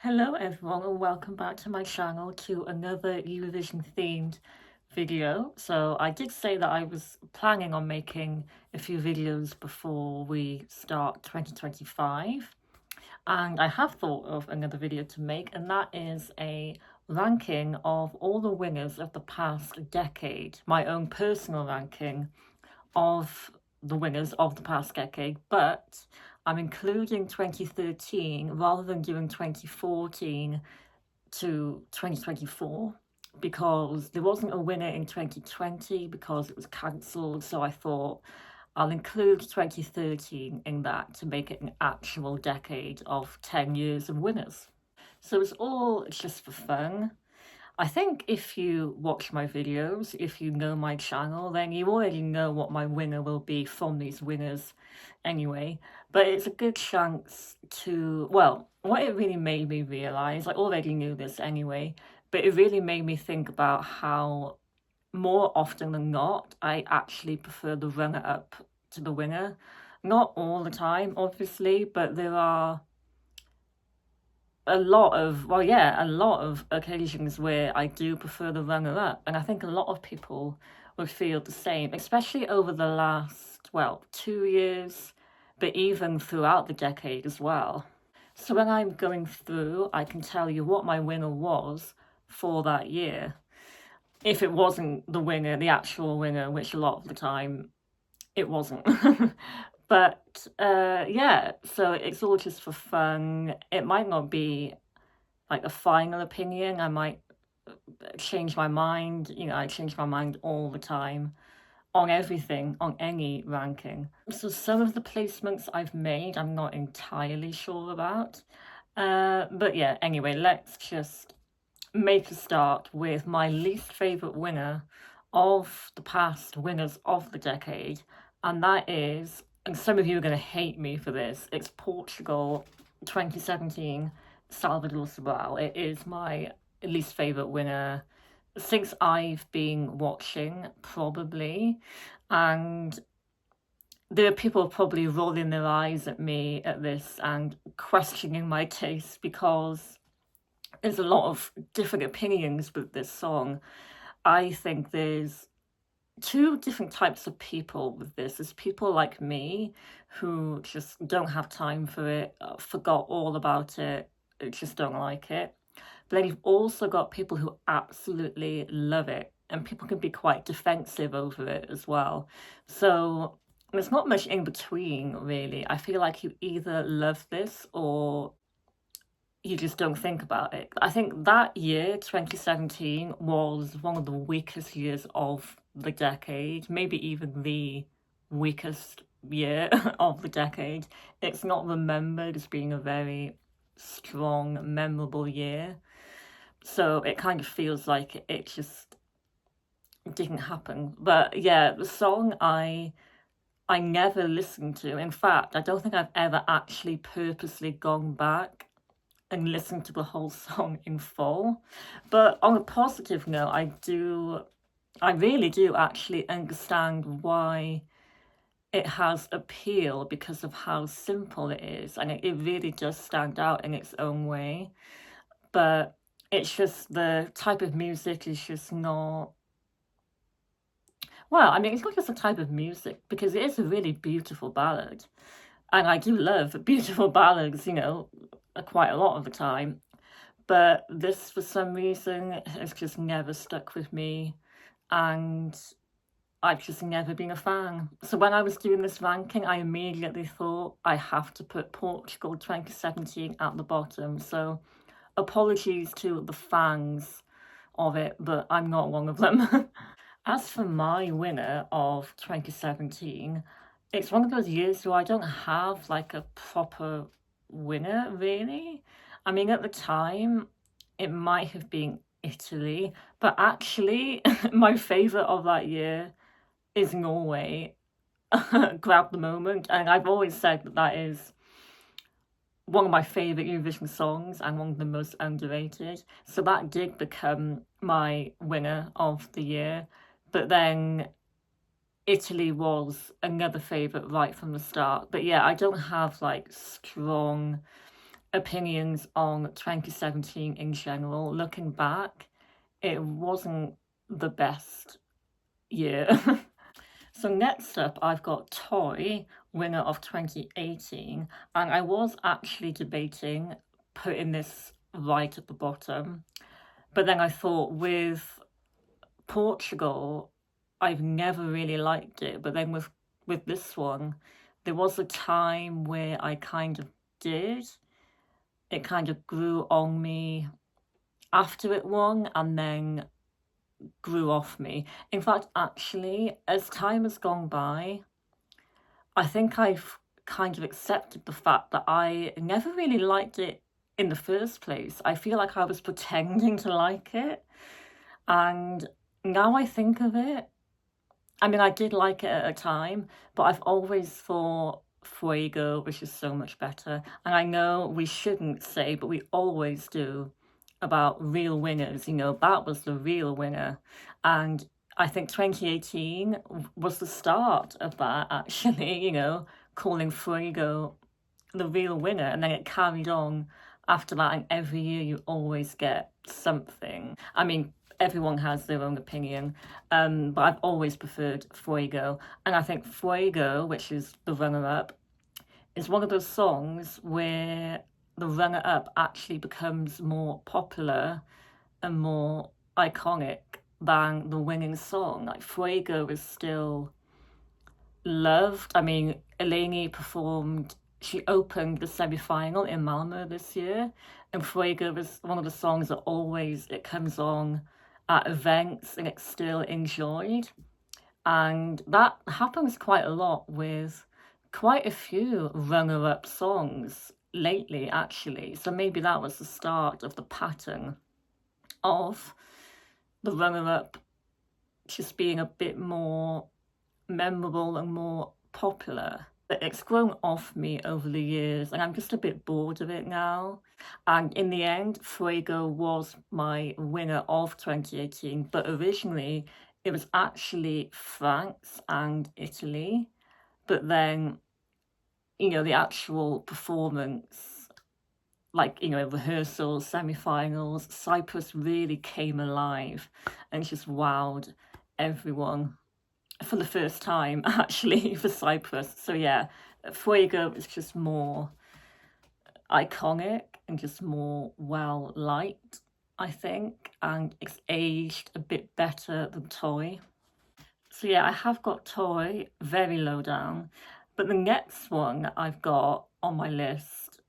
Hello everyone and welcome back to my channel to another Eurovision themed video. So I did say that I was planning on making a few videos before we start 2025, and I have thought of another video to make, and that is a ranking of all the winners of the past decade, my own personal ranking of the winners of the past decade, but I'm including 2013 rather than doing 2014 to 2024 because there wasn't a winner in 2020 because it was cancelled. So I thought I'll include 2013 in that to make it an actual decade of 10 years of winners. So it's all just for fun. I think if you watch my videos, if you know my channel, then you already know what my winner will be from these winners anyway. But it's a good chance to, well, what it really made me realise, I already knew this anyway, but it really made me think about how more often than not, I actually prefer the runner-up to the winner. Not all the time, obviously, but there are a lot of, well, yeah, a lot of occasions where I do prefer the runner-up, and I think a lot of people would feel the same, especially over the last, well, 2 years, but even throughout the decade as well. So when I'm going through, I can tell you what my winner was for that year. If it wasn't the winner, the actual winner, which a lot of the time it wasn't. But yeah, so it's all just for fun. It might not be like a final opinion. I might change my mind. You know, I change my mind all the time on everything, on any ranking. So some of the placements I've made, I'm not entirely sure about. But yeah, anyway, let's just make a start with my least favourite winner of the past winners of the decade, and that is, and some of you are going to hate me for this, it's Portugal 2017, Salvador Sobral. It is my least favourite winner since I've been watching, probably, and there are people probably rolling their eyes at me at this and questioning my taste because there's a lot of different opinions with this song. I think there's two different types of people with this. There's people like me who just don't have time for it, forgot all about it, just don't like it. But then you've also got people who absolutely love it, and people can be quite defensive over it as well. So there's not much in between, really. I feel like you either love this or you just don't think about it. I think that year, 2017, was one of the weakest years of the decade, maybe even the weakest year of the decade. It's not remembered as being a very strong, memorable year. So it kind of feels like it just didn't happen. But yeah, the song I never listened to. In fact, I don't think I've ever actually purposely gone back and listen to the whole song in full. But on a positive note, I really do actually understand why it has appeal because of how simple it is, and it really does stand out in its own way. But it's just the type of music is just not, well, I mean, it's not just a type of music because it is a really beautiful ballad. And I do love beautiful ballads, you know, quite a lot of the time. But this, for some reason, has just never stuck with me, and I've just never been a fan. So when I was doing this ranking, I immediately thought I have to put Portugal 2017 at the bottom. So apologies to the fans of it, but I'm not one of them. As for my winner of 2017, it's one of those years where I don't have like a proper winner, really. I mean, at the time, it might have been Italy, but actually, my favourite of that year is Norway. Grab the moment, and I've always said that that is one of my favourite Eurovision songs and one of the most underrated. So that did become my winner of the year. But then Italy was another favourite right from the start. But yeah, I don't have like strong opinions on 2017 in general. Looking back, it wasn't the best year. So next up, I've got Toy, winner of 2018, and I was actually debating putting this right at the bottom, but then I thought with Portugal, I've never really liked it, but then with this one, there was a time where I kind of did. It kind of grew on me after it won, and then grew off me. In fact, actually, as time has gone by, I think I've kind of accepted the fact that I never really liked it in the first place. I feel like I was pretending to like it. And now I think of it, I mean, I did like it at a time, but I've always thought Fuego was just so much better. And I know we shouldn't say, but we always do about real winners. You know, that was the real winner. And I think 2018 was the start of that, actually, you know, calling Fuego the real winner. And then it carried on after that. And every year you always get something. I mean, everyone has their own opinion, but I've always preferred Fuego. And I think Fuego, which is the runner-up, is one of those songs where the runner-up actually becomes more popular and more iconic than the winning song. Like Fuego is still loved. I mean, Eleni performed, she opened the semi-final in Malmo this year, and Fuego was one of the songs that always, it comes on at events and it's still enjoyed. And that happens quite a lot with quite a few runner-up songs lately, actually. So maybe that was the start of the pattern of the runner-up just being a bit more memorable and more popular. But it's grown off me over the years, and I'm just a bit bored of it now. And in the end, Fuego was my winner of 2018, but originally it was actually France and Italy. But then, you know, the actual performance, like, you know, rehearsals, semi-finals, Cyprus really came alive and just wowed everyone for the first time, actually, for Cyprus. So yeah, Fuego is just more iconic and just more well-liked, I think, and it's aged a bit better than Toy. So yeah, I have got Toy very low down, but the next one I've got on my list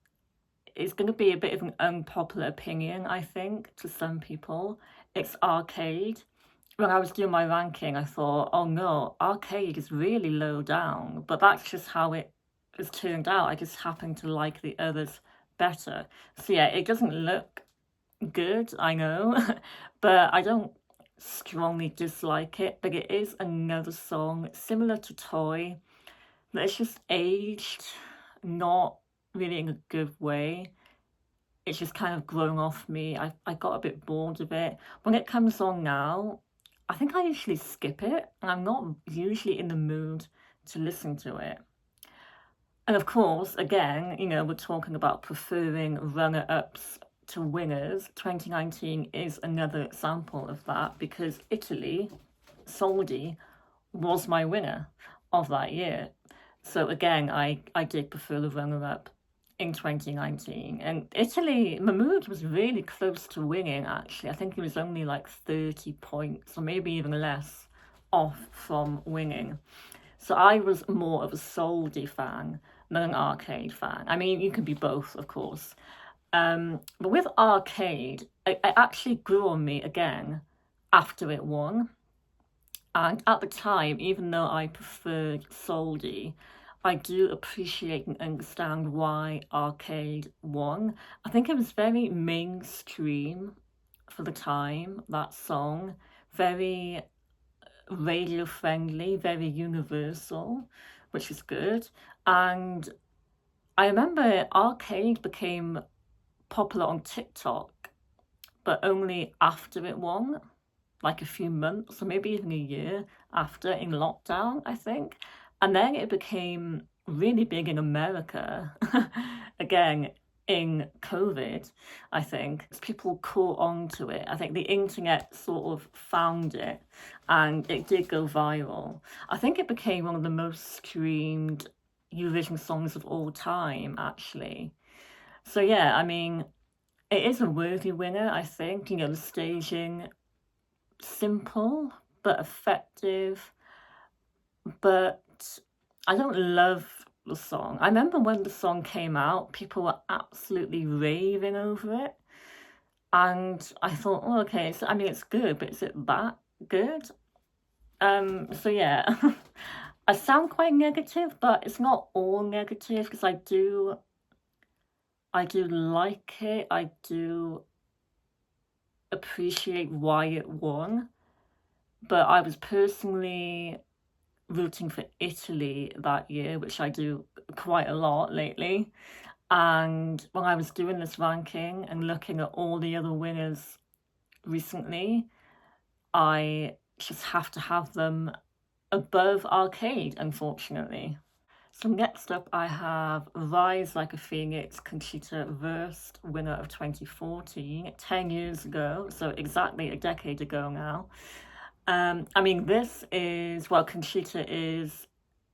is going to be a bit of an unpopular opinion, I think, to some people. It's Arcade. When I was doing my ranking, I thought, oh no, Arcade is really low down, but that's just how it has turned out. I just happen to like the others better. So yeah, it doesn't look good, I know, but I don't strongly dislike it. But it is another song similar to Toy that it's just aged not really in a good way. It's just kind of grown off me. I got a bit bored of it. When it comes on now, I think I usually skip it, and I'm not usually in the mood to listen to it. And of course, again, you know, we're talking about preferring runner-ups to winners. 2019 is another example of that because Italy, Soldi, was my winner of that year. So again, I did prefer the runner-up in 2019. And Italy, Mahmood was really close to winning, actually. I think he was only like 30 points or maybe even less off from winning. So I was more of a Soldi fan than an Arcade fan. I mean, you can be both, of course. But with Arcade, it actually grew on me again after it won. And at the time, even though I preferred Soldi, I do appreciate and understand why Arcade won. I think it was very mainstream for the time, that song. Very radio friendly, very universal, which is good. And I remember Arcade became popular on TikTok, but only after it won, like a few months or maybe even a year after, in lockdown, I think. And then it became really big in America. Again, in COVID, I think. People caught on to it. I think the internet sort of found it and it did go viral. I think it became one of the most streamed Eurovision songs of all time, actually. So yeah, I mean, it is a worthy winner, I think. You know, the staging, simple but effective, but I don't love the song. I remember when the song came out, people were absolutely raving over it. And I thought, oh, okay, so I mean, it's good, but is it that good? So yeah, I sound quite negative, but it's not all negative because I do like it. I do appreciate why it won, but I was personally rooting for Italy that year, which I do quite a lot lately. And when I was doing this ranking and looking at all the other winners recently, I just have to have them above Arcade, unfortunately. So next up, I have Rise Like a Phoenix, Conchita Wurst, winner of 2014, 10 years ago, so exactly a decade ago now. I mean, this is, well, Conchita is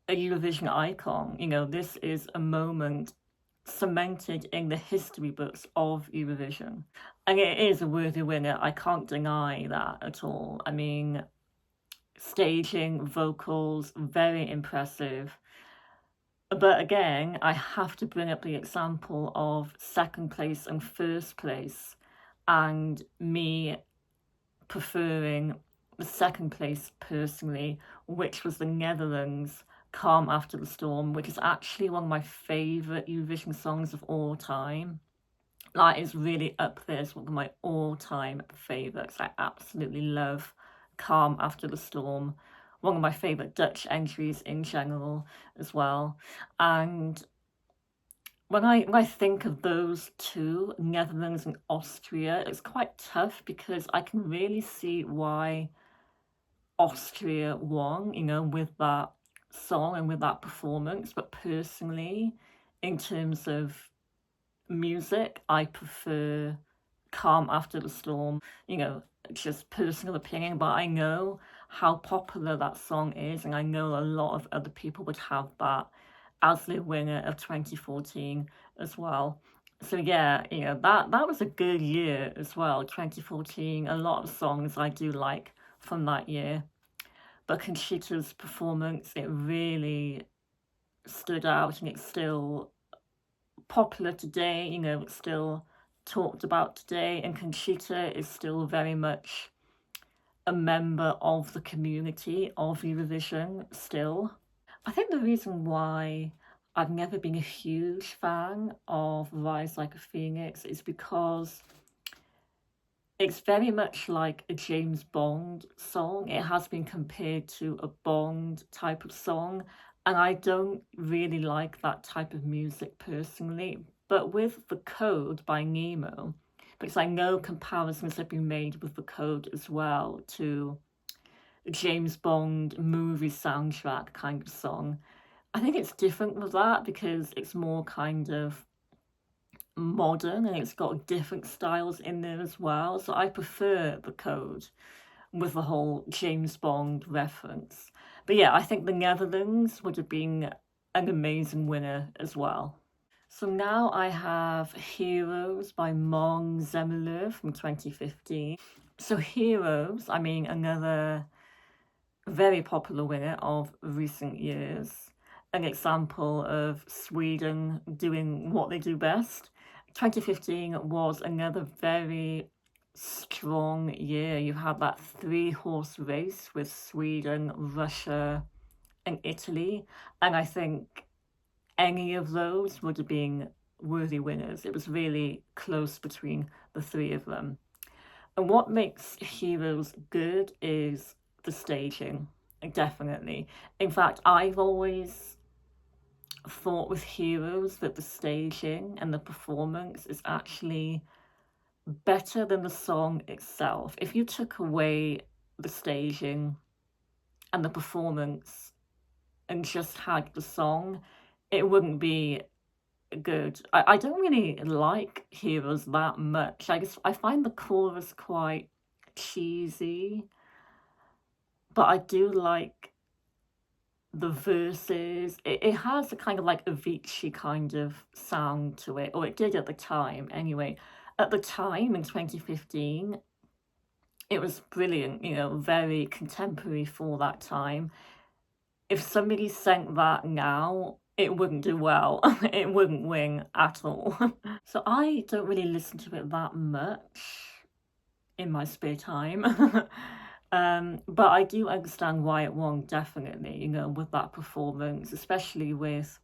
a Eurovision icon. You know, this is a moment cemented in the history books of Eurovision. And it is a worthy winner. I can't deny that at all. I mean, staging, vocals, very impressive. But again, I have to bring up the example of second place and first place, and me preferring the second place personally, which was the Netherlands, Calm After the Storm, which is actually one of my favourite Eurovision songs of all time. That is really up there as one of my all-time favourites. I absolutely love Calm After the Storm. One of my favourite Dutch entries in general as well. And when I think of those two, Netherlands and Austria, it's quite tough because I can really see why Austria won, you know, with that song and with that performance. But personally, in terms of music, I prefer Calm After the Storm. You know, just personal opinion, but I know how popular that song is, and I know a lot of other people would have that as the winner of 2014 as well. So yeah, you know, that was a good year as well, 2014. A lot of songs I do like from that year. But Conchita's performance, it really stood out, and it's still popular today, you know, it's still talked about today, and Conchita is still very much a member of the community of Eurovision still. I think the reason why I've never been a huge fan of Rise Like a Phoenix is because it's very much like a James Bond song. It has been compared to a Bond type of song, and I don't really like that type of music personally. But with The Code by Nemo, because I know comparisons have been made with The Code as well to a James Bond movie soundtrack kind of song. I think it's different with that because it's more kind of modern and it's got different styles in there as well. So I prefer The Code with the whole James Bond reference. But yeah, I think the Netherlands would have been an amazing winner as well. So now I have Heroes by Mong Zemler from 2015. So Heroes, I mean, another very popular winner of recent years. An example of Sweden doing what they do best. 2015 was another very strong year. You had that 3-horse race with Sweden, Russia, and Italy. And I think any of those would have been worthy winners. It was really close between the three of them. And what makes Heroes good is the staging, definitely. In fact, I've always thought with Heroes that the staging and the performance is actually better than the song itself. If you took away the staging and the performance and just had the song, it wouldn't be good. I don't really like Heroes that much. I find the chorus quite cheesy, but I do like the verses. It has a kind of like Avicii kind of sound to it, or it did at the time anyway. At the time in 2015, it was brilliant, very contemporary for that time. If somebody sang that now, it wouldn't do well. It wouldn't win at all. So I don't really listen to it that much in my spare time. But I do understand why it won, definitely, with that performance, especially with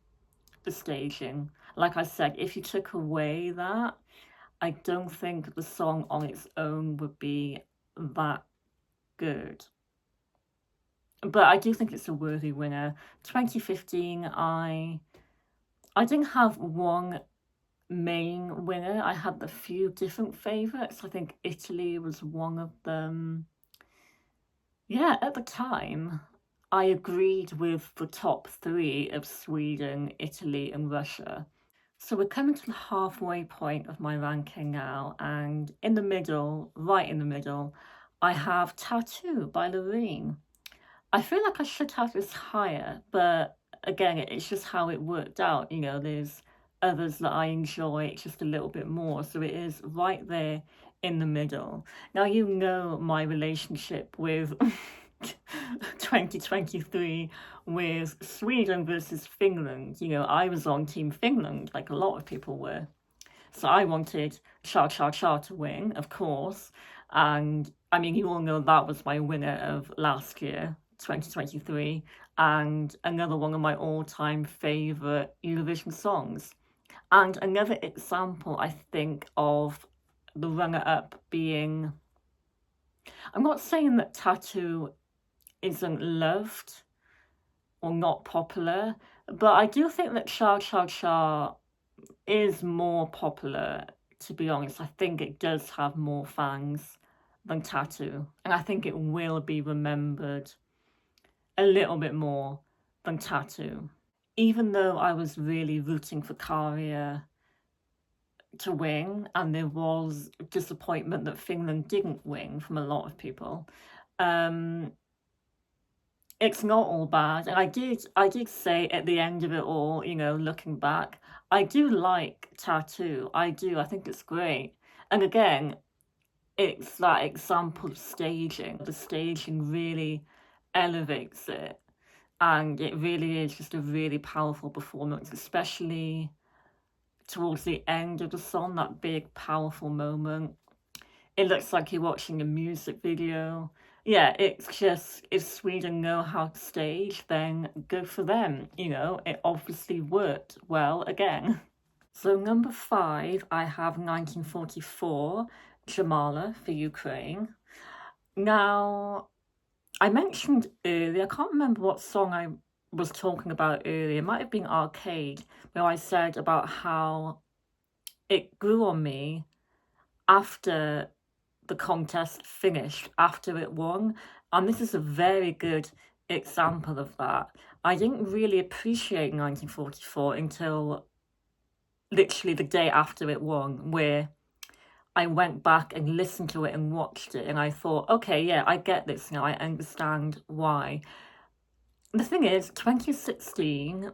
the staging. Like I said, if you took away that, I don't think the song on its own would be that good. But I do think it's a worthy winner. 2015, I didn't have one main winner. I had a few different favourites. I think Italy was one of them. Yeah, at the time, I agreed with the top three of Sweden, Italy, and Russia. So we're coming to the halfway point of my ranking now, and in the middle, right in the middle, I have Tattoo by Loreen. I feel like I should have this higher, but again, it's just how it worked out. There's others that I enjoy just a little bit more, so it is right there in the middle. Now, my relationship with 2023 with Sweden versus Finland. I was on Team Finland, like a lot of people were. So I wanted Cha Cha Cha to win, of course. And I mean, you all know that was my winner of last year, 2023, and another one of my all-time favourite Eurovision songs. And another example, I think, of the runner-up being... I'm not saying that Tattoo isn't loved or not popular, but I do think that Cha Cha Cha is more popular, to be honest. I think it does have more fans than Tattoo, and I think it will be remembered a little bit more than Tattoo. Even though I was really rooting for Karia to win, and there was disappointment that Finland didn't win from a lot of people, it's not all bad. And I did say at the end of it all, looking back, I do like Tattoo. I do. I think it's great. And again, it's that example of staging. The staging really elevates it. And it really is just a really powerful performance, especially towards the end of the song, that big, powerful moment. It looks like you're watching a music video. Yeah, it's just, if Sweden know how to stage, then good for them. It obviously worked well again. So number 5, I have 1944, Jamala for Ukraine. Now, I mentioned earlier, I can't remember what song I was talking about earlier. It might have been Arcade, where I said about how it grew on me after the contest finished, after it won. And this is a very good example of that. I didn't really appreciate 1944 until literally the day after it won, where I went back and listened to it and watched it, and I thought, okay, yeah, I get this now, I understand why. The thing is, 2016,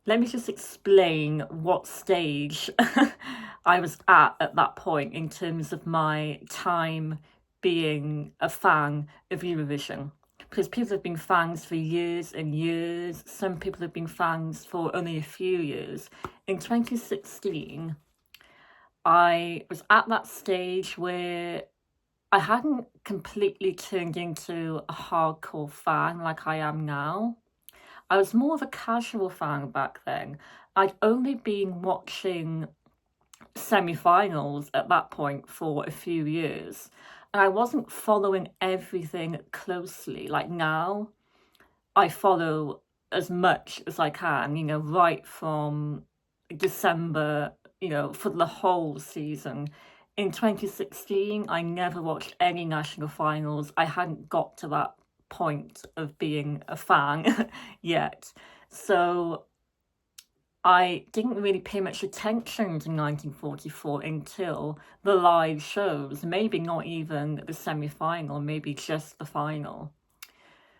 let me just explain what stage I was at that point in terms of my time being a fan of Eurovision. Because people have been fans for years and years. Some people have been fans for only a few years. In 2016, I was at that stage where I hadn't completely turned into a hardcore fan like I am now. I was more of a casual fan back then. I'd only been watching semi-finals at that point for a few years, and I wasn't following everything closely. Like now, I follow as much as I can, right from December, for the whole season. In 2016, I never watched any national finals. I hadn't got to that point of being a fan yet. So I didn't really pay much attention to 1944 until the live shows, maybe not even the semi-final, maybe just the final.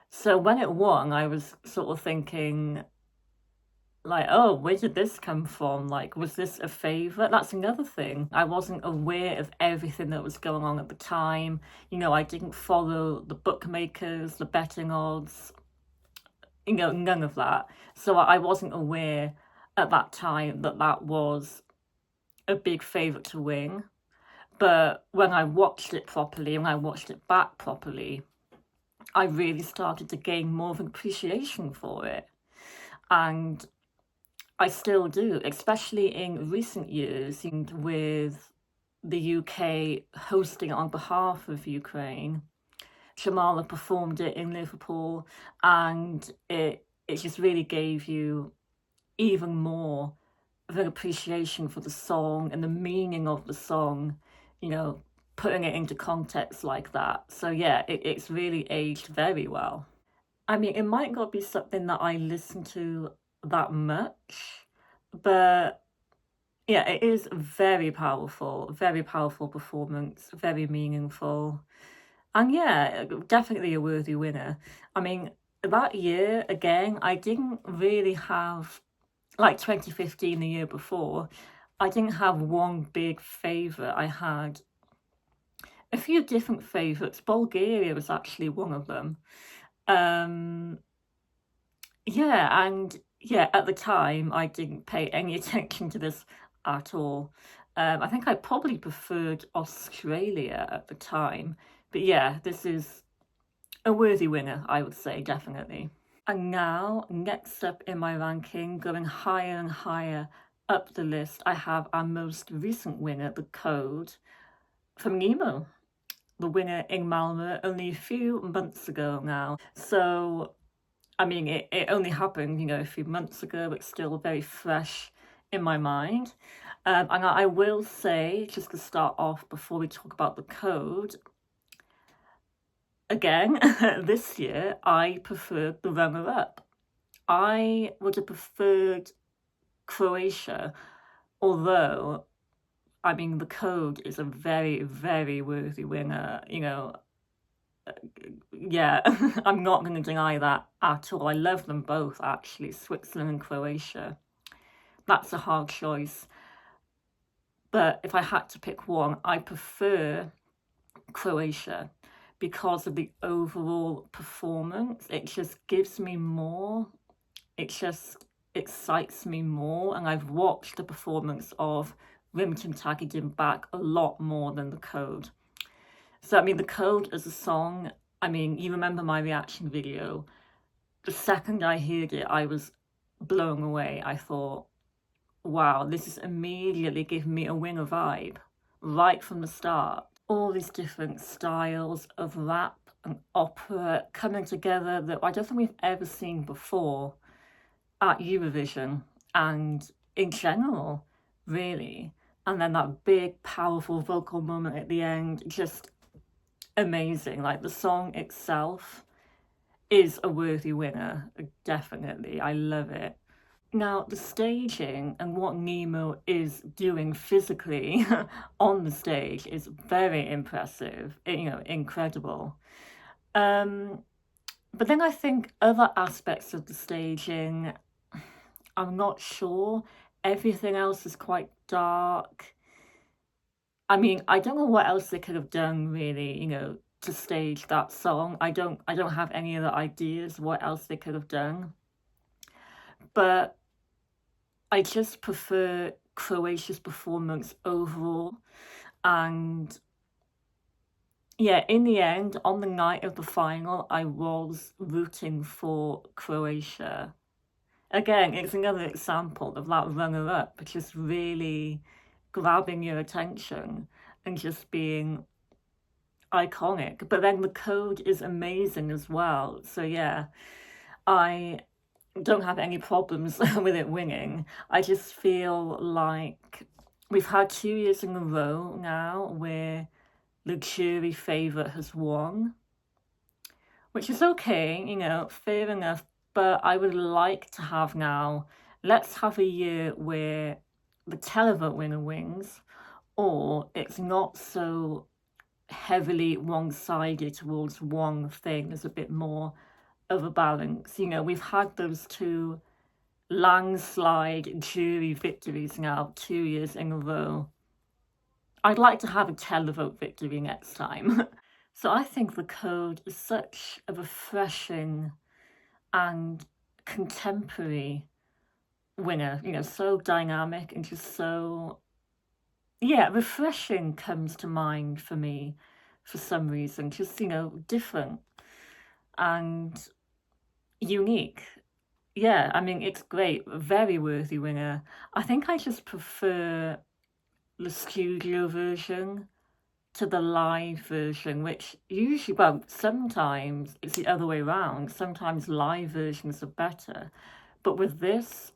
So when it won, I was sort of thinking, like, oh, where did this come from? Like, was this a favourite? That's another thing. I wasn't aware of everything that was going on at the time. I didn't follow the bookmakers, the betting odds, none of that. So I wasn't aware at that time that that was a big favourite to win. But when I watched it properly, and I watched it back properly, I really started to gain more of an appreciation for it. And I still do, especially in recent years, with the UK hosting it on behalf of Ukraine. Jamala performed it in Liverpool, and it just really gave you even more of an appreciation for the song and the meaning of the song, putting it into context like that. So yeah, it's really aged very well. I mean, it might not be something that I listen to that much, but yeah, it is very powerful performance, very meaningful. And yeah, definitely a worthy winner. I mean, that year, again, I didn't really have, like 2015, the year before, I didn't have one big favourite. I had a few different favourites. Bulgaria was actually one of them. Um, yeah, and yeah, at the time, I didn't pay any attention to this at all. I think I probably preferred Australia at the time. But yeah, this is a worthy winner, I would say, definitely. And now, next up in my ranking, going higher and higher up the list, I have our most recent winner, The Code, from Nemo. The winner in Malmö only a few months ago now. So, I mean, it only happened, a few months ago, but still very fresh in my mind. And I will say, just to start off before we talk about The Code, again, this year, I preferred the runner-up. I would have preferred Croatia, although, I mean, The Code is a very, very worthy winner, yeah, I'm not going to deny that at all. I love them both, actually, Switzerland and Croatia. That's a hard choice. But if I had to pick one, I prefer Croatia because of the overall performance. It just gives me more. It just excites me more. And I've watched the performance of Rimkin Takidin back a lot more than The Code. So, I mean, The Code as a song, I mean, you remember my reaction video. The second I heard it, I was blown away. I thought, wow, this is immediately giving me a winner vibe right from the start. All these different styles of rap and opera coming together that I don't think we've ever seen before at Eurovision and in general, really. And then that big, powerful vocal moment at the end, just amazing. Like, the song itself is a worthy winner, definitely. I love it. Now, the staging and what Nemo is doing physically on the stage is very impressive, incredible. But then I think other aspects of the staging, I'm not sure. Everything else is quite dark. I mean, I don't know what else they could have done, really, to stage that song. I don't have any other ideas what else they could have done. But I just prefer Croatia's performance overall. And yeah, in the end, on the night of the final, I was rooting for Croatia. Again, it's another example of that runner-up just really grabbing your attention and just being iconic. But then The Code is amazing as well. So yeah, I don't have any problems with it winning. I just feel like we've had 2 years in a row now where the jury favourite has won, which is okay, fair enough. But I would like to have now let's have a year where the televote winner wins, or it's not so heavily one-sided towards one thing. There's a bit more of a balance. You know, we've had those two landslide jury victories now 2 years in a row. I'd like to have a televote victory next time. So I think The Code is such a refreshing and contemporary winner, you know, so dynamic and just so, yeah, refreshing comes to mind for me for some reason. Just, you know, different and unique. Yeah, I mean, it's great. Very worthy winner. I think I just prefer the studio version to the live version, which usually, well, sometimes it's the other way around. Sometimes live versions are better. But with this,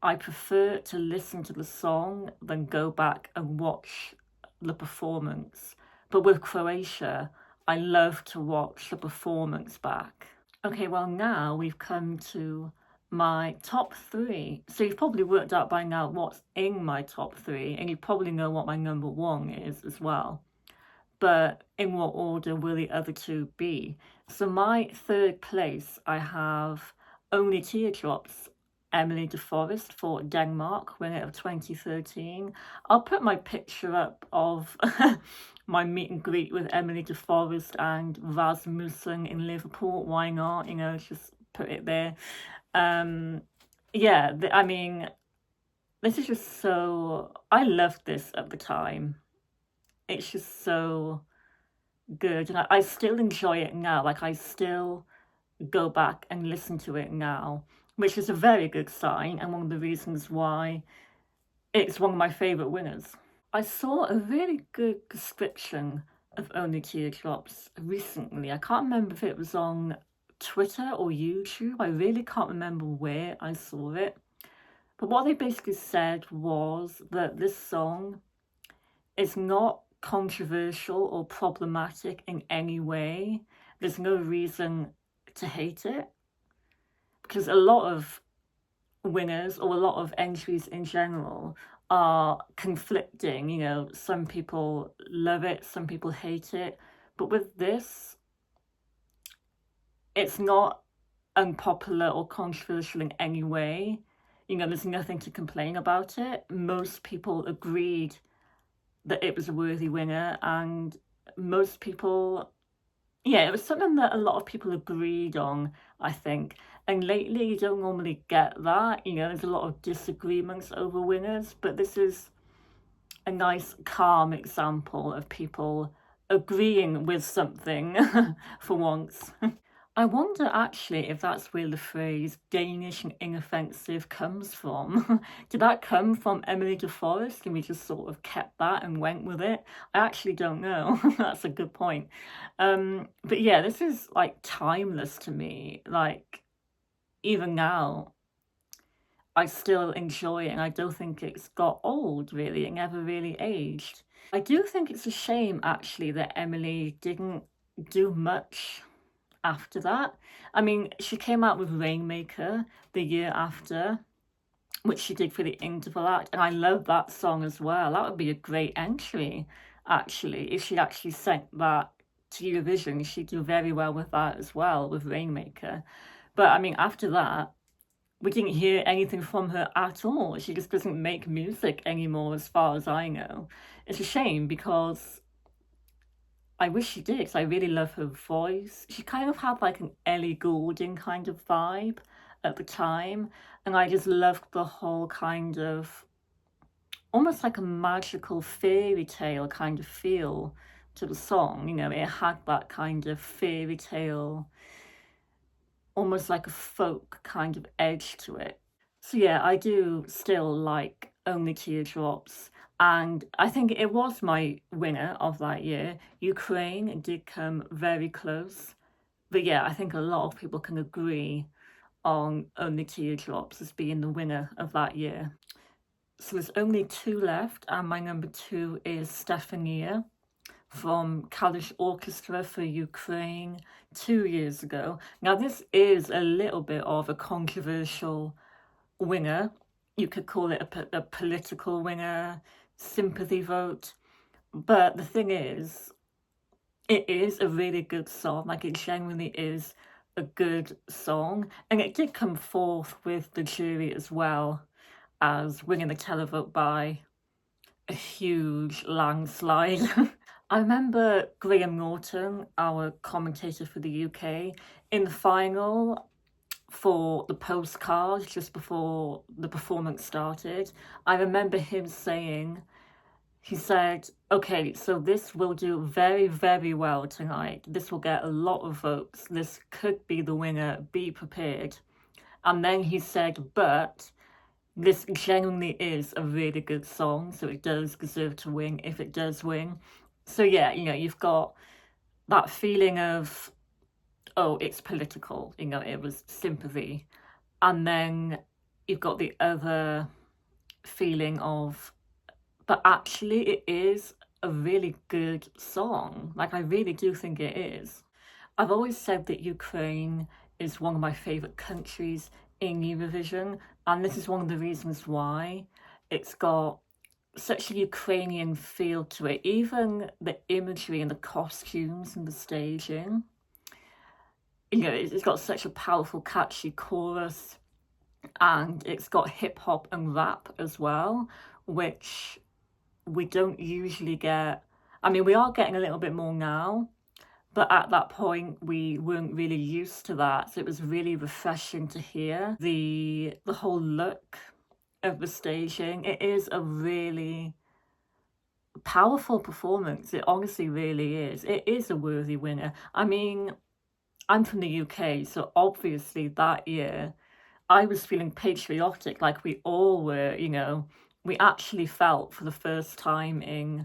I prefer to listen to the song than go back and watch the performance. But with Croatia, I love to watch the performance back. Okay, well, now we've come to my top three. So you've probably worked out by now what's in my top three, and you probably know what my number one is as well. But in what order will the other two be? So my third place, I have Only Teardrops, Emily de Forest for Denmark, winner of 2013. I'll put my picture up of my meet and greet with Emily de Forest and Rasmussen in Liverpool. Why not? You know, just put it there. Yeah, I mean, this is just so... I loved this at the time. It's just so good, and I still enjoy it now. Like, I still go back and listen to it now, which is a very good sign and one of the reasons why it's one of my favourite winners. I saw a really good description of Only Teardrops recently. I can't remember if it was on Twitter or YouTube. I really can't remember where I saw it. But what they basically said was that this song is not controversial or problematic in any way. There's no reason to hate it, because a lot of winners or a lot of entries in general are conflicting. You know, some people love it, some people hate it, but with this, it's not unpopular or controversial in any way. You know, there's nothing to complain about it. Most people agreed that it was a worthy winner, and most people, yeah, it was something that a lot of people agreed on, I think. And lately, you don't normally get that. You know, there's a lot of disagreements over winners, but this is a nice, calm example of people agreeing with something for once. I wonder actually if that's where the phrase Danish and inoffensive comes from. Did that come from Emily de Forest and we just sort of kept that and went with it? I actually don't know. That's a good point. But yeah, this is like timeless to me. Like, even now, I still enjoy it and I don't think it's got old really. It never really aged. I do think it's a shame actually that Emily didn't do much after that. I mean, she came out with Rainmaker the year after, which she did for the interval act, and I love that song as well. That would be a great entry, actually. If she'd actually sent that to Eurovision, she'd do very well with that as well, with Rainmaker. But I mean, after that, we didn't hear anything from her at all. She just doesn't make music anymore, as far as I know. It's a shame because I wish she did, because I really love her voice. She kind of had like an Ellie Goulding kind of vibe at the time, and I just loved the whole kind of, almost like a magical fairy tale kind of feel to the song. You know, it had that kind of fairy tale, almost like a folk kind of edge to it. So yeah, I do still like Only Teardrops. And I think it was my winner of that year. Ukraine did come very close. But yeah, I think a lot of people can agree on Only Teardrops as being the winner of that year. So there's only two left, and my number two is Stefania from Kalisz Orchestra for Ukraine 2 years ago. Now, this is a little bit of a controversial winger. You could call it a political winger, sympathy vote. But the thing is, it is a really good song. Like, it genuinely is a good song. And it did come forth with the jury as well as winning the televote by a huge landslide. I remember Graham Norton, our commentator for the UK, in the final for the postcard just before the performance started. I remember him saying, he said, okay, so this will do very, very well tonight. This will get a lot of votes. This could be the winner. Be prepared. And then he said, but this genuinely is a really good song, so it does deserve to win if it does win. So yeah, you've got that feeling of, oh, it's political, it was sympathy. And then you've got the other feeling of, but actually it is a really good song. Like, I really do think it is. I've always said that Ukraine is one of my favourite countries in Eurovision, and this is one of the reasons why. It's got such a Ukrainian feel to it, even the imagery and the costumes and the staging. It's got such a powerful, catchy chorus, and it's got hip hop and rap as well, which we don't usually get. I mean, we are getting a little bit more now, but at that point we weren't really used to that. So it was really refreshing to hear the whole look of the staging. It is a really powerful performance. It honestly really is. It is a worthy winner. I mean, I'm from the UK, so obviously that year I was feeling patriotic, like we all were. We actually felt for the first time in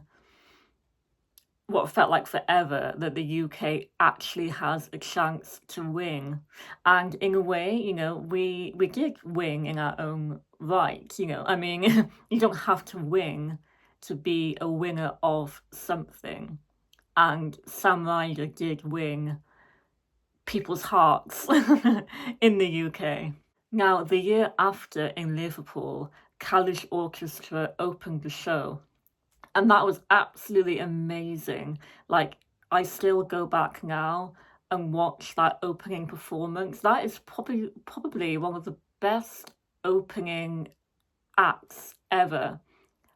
what felt like forever that the UK actually has a chance to win. And in a way, we did win in our own right. I mean, you don't have to win to be a winner of something. And Sam Ryder did win people's hearts in the UK. Now, the year after in Liverpool, Kalish Orchestra opened the show, and that was absolutely amazing. Like, I still go back now and watch that opening performance. That is probably one of the best opening acts ever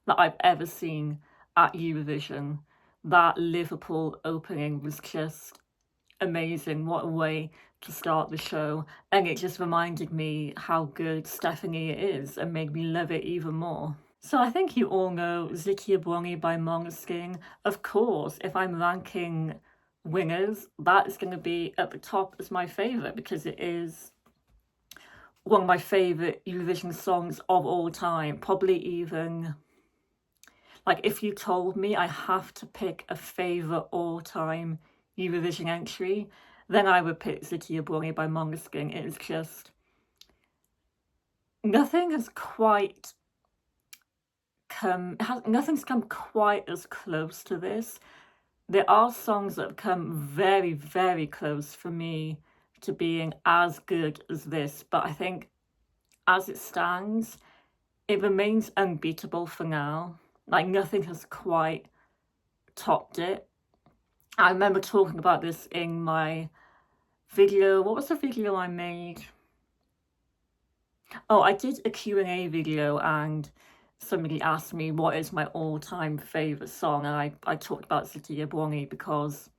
that I've ever seen at Eurovision. That Liverpool opening was just amazing. What a way to start the show. And it just reminded me how good Stephanie is and made me love it even more. So I think you all know Zikia Bwangi by Måneskin. Of course, if I'm ranking winners, that is going to be at the top as my favourite, because it is one of my favourite Eurovision songs of all time. Probably even, like, if you told me I have to pick a favourite all-time Eurovision entry, then I would pick Zikia Bwangi by Måneskin. It is just, nothing's come quite as close to this. There are songs that have come very, very close for me to being as good as this, but I think as it stands, it remains unbeatable for now. Like, nothing has quite topped it. I remember talking about this in my video. What was the video I made? Oh, I did a Q&A video, and somebody asked me what is my all-time favourite song, and I talked about Zikia Bwangi because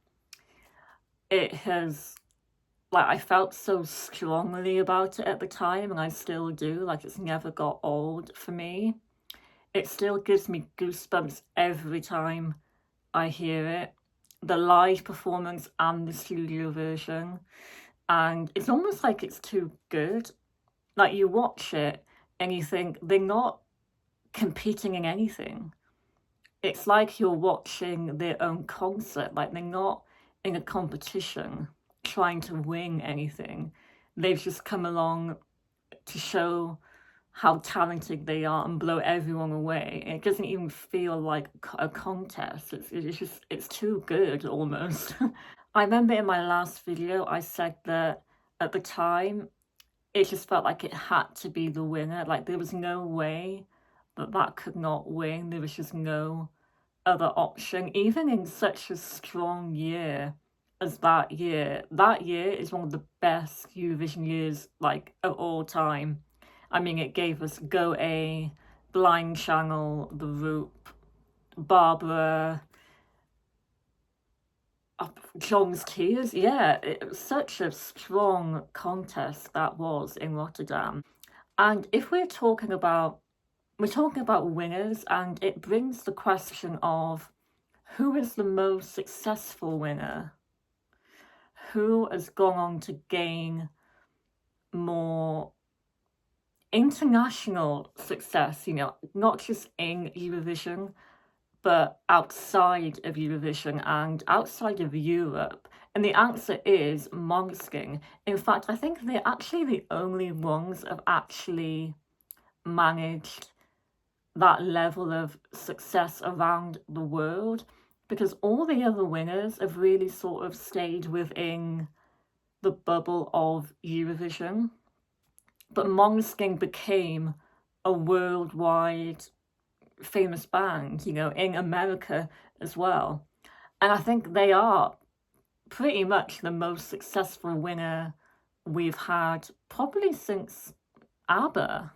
it has, like, I felt so strongly about it at the time, and I still do. Like, it's never got old for me. It still gives me goosebumps every time I hear it. The live performance and the studio version. And it's almost like it's too good. Like, you watch it and you think they're not competing in anything. It's like you're watching their own concert. Like, they're not in a competition trying to win anything. They've just come along to show how talented they are and blow everyone away. It doesn't even feel like a contest. It's too good almost. I remember in my last video I said that at the time it just felt like it had to be the winner. Like there was no way that that could not win. There was just no other option. Even in such a strong year as that year, that year is one of the best Eurovision years like of all time. I mean, it gave us Go A, Blind Channel, The Roop, Barbara, John's Tears. Yeah, it was such a strong contest that was in Rotterdam. And if we're talking about winners, and it brings the question of who is the most successful winner? Who has gone on to gain more international success, you know, not just in Eurovision, but outside of Eurovision and outside of Europe? And the answer is Måneskin. In fact, I think they're actually the only ones that have actually managed that level of success around the world, because all the other winners have really sort of stayed within the bubble of Eurovision. But Måneskin became a worldwide famous band, you know, in America as well. And I think they are pretty much the most successful winner we've had probably since ABBA.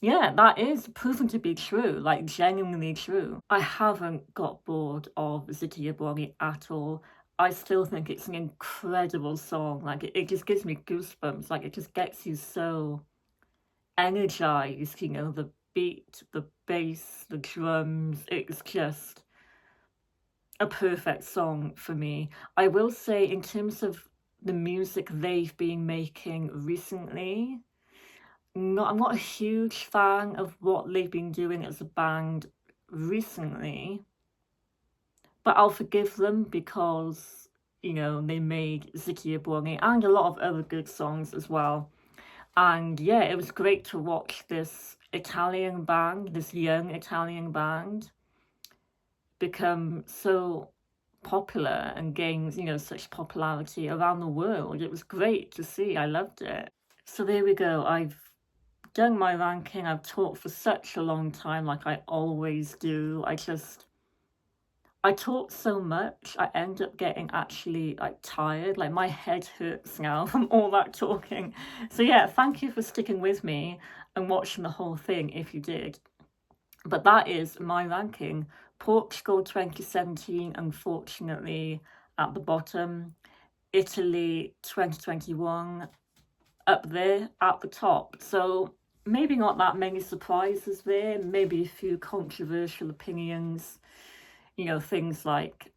Yeah, that is proven to be true, like genuinely true. I haven't got bored of Zygia Bori at all. I still think it's an incredible song. Like it just gives me goosebumps. Like it just gets you so energized, you know, the beat, the bass, the drums. It's just a perfect song for me. I will say, in terms of the music they've been making recently, I'm not a huge fan of what they've been doing as a band recently, but I'll forgive them because, you know, they made Zygia Bori and a lot of other good songs as well. And yeah, it was great to watch this Italian band, this young Italian band, become so popular and gain, you know, such popularity around the world. It was great to see. I loved it. So there we go. I've done my ranking. I've talked for such a long time, like I always do. I talk so much, I end up getting actually like tired, like my head hurts now from all that talking. So yeah, thank you for sticking with me and watching the whole thing if you did. But that is my ranking. Portugal 2017, unfortunately, at the bottom. Italy 2021, up there at the top. So maybe not that many surprises there, maybe a few controversial opinions, you know, things like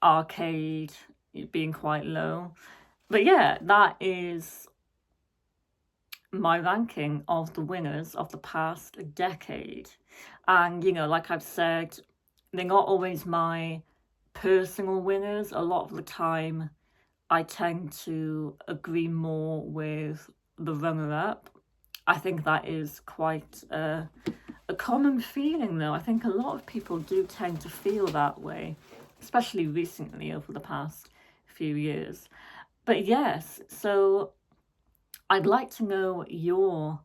Arcade being quite low. But yeah, that is my ranking of the winners of the past decade. And, you know, like I've said, they're not always my personal winners. A lot of the time, I tend to agree more with the runner-up. I think that is quite a common feeling, though. I think a lot of people do tend to feel that way, especially recently over the past few years. But yes, so I'd like to know your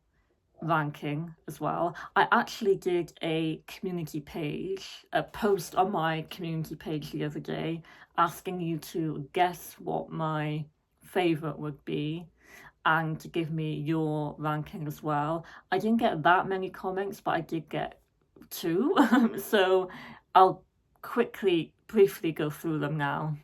ranking as well. I actually did a community page, a post on my community page the other day, asking you to guess what my favourite would be and to give me your ranking as well. I didn't get that many comments, but I did get two. So I'll briefly go through them now.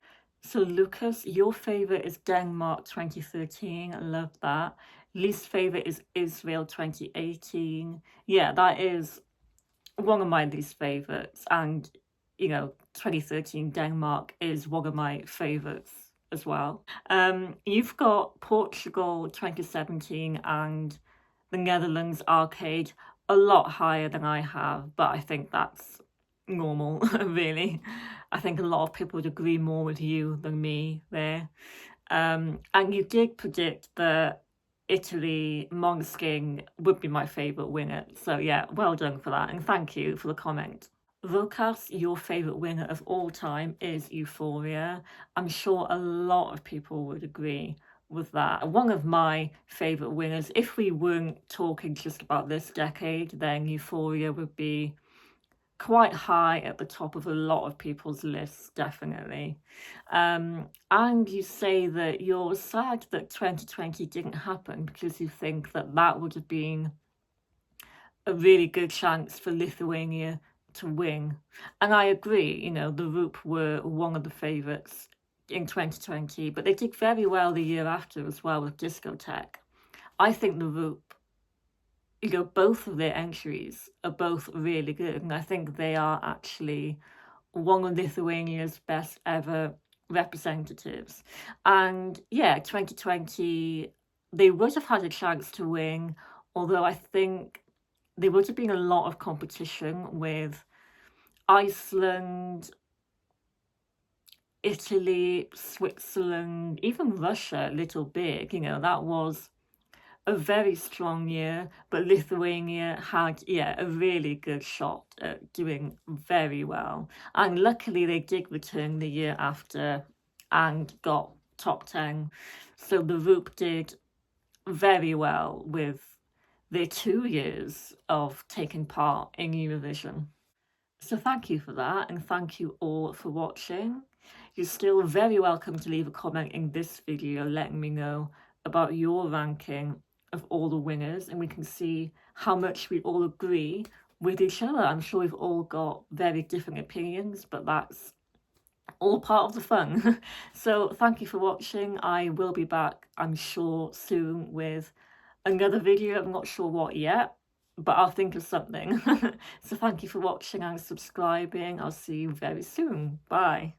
So Lucas, your favourite is Denmark 2013. I love that. Least favourite is Israel 2018. Yeah, that is one of my least favourites. And, you know, 2013 Denmark is one of my favourites as well. You've got Portugal 2017 and the Netherlands Arcade a lot higher than I have, but I think that's normal, really. I think a lot of people would agree more with you than me there. And you did predict that Italy Måneskin would be my favourite winner. So yeah, well done for that, and thank you for the comment. Vokas, your favourite winner of all time is Euphoria. I'm sure a lot of people would agree. with that. One of my favourite winners, if we weren't talking just about this decade, then Euphoria would be quite high at the top of a lot of people's lists, definitely. And you say that you're sad that 2020 didn't happen because you think that that would have been a really good chance for Lithuania to win. And I agree, you know, the Roop were one of the favourites in 2020, but they did very well the year after as well with Discotheque. I think the Roop, you know, both of their entries are both really good, and I think they are actually one of Lithuania's best ever representatives. And yeah, 2020, they would have had a chance to win, although I think there would have been a lot of competition with Iceland, Italy, Switzerland, even Russia a little bit. You know, that was a very strong year, but Lithuania had, yeah, a really good shot at doing very well. And luckily they did return the year after and got top 10. So the Roop did very well with their 2 years of taking part in Eurovision. So thank you for that, and thank you all for watching. You're still very welcome to leave a comment in this video letting me know about your ranking of all the winners, and we can see how much we all agree with each other. I'm sure we've all got very different opinions, but that's all part of the fun. So thank you for watching. I will be back, I'm sure, soon with another video. I'm not sure what yet, but I'll think of something. So thank you for watching and subscribing. I'll see you very soon. Bye.